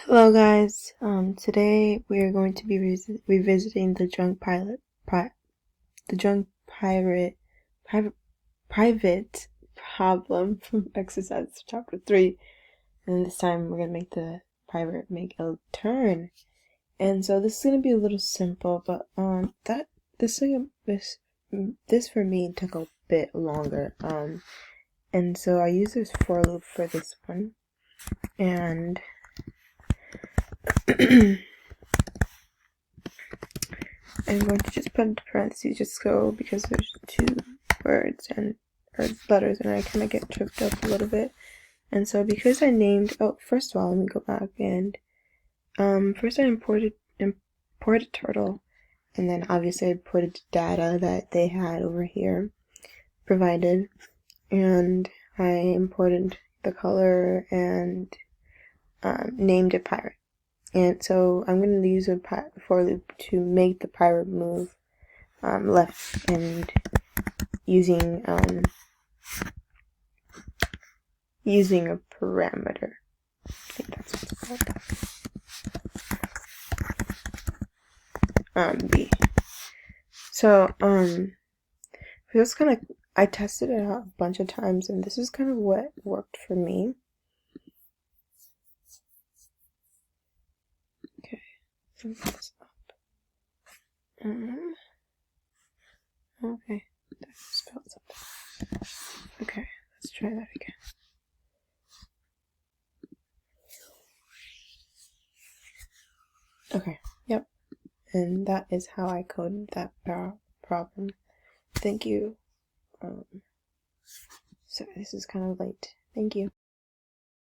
Hello guys, today we are going to be revisiting the drunk private problem from exercise chapter 3, and this time we're going to make the pirate make a turn. And so this is going to be a little simple, but this for me took a bit longer, and so I use this for loop for this one, and I'm going to just put into parentheses just so because there's two words or letters and I kind of get tripped up a little bit. And so because I named, first of all, let me go back and first I imported turtle, and then obviously I imported data that they had over here provided, and I imported the color and named it pirate. And so I'm going to use a for loop to make the pirate move left and using a parameter. I think that's what it's called. B. So this kind of, I tested it out a bunch of times, and this is kind of what worked for me. Okay, move this up. Okay, that spelled something. Okay, let's try that again. Okay, yep. And that is how I coded that problem. Thank you. Sorry, this is kind of late. Thank you.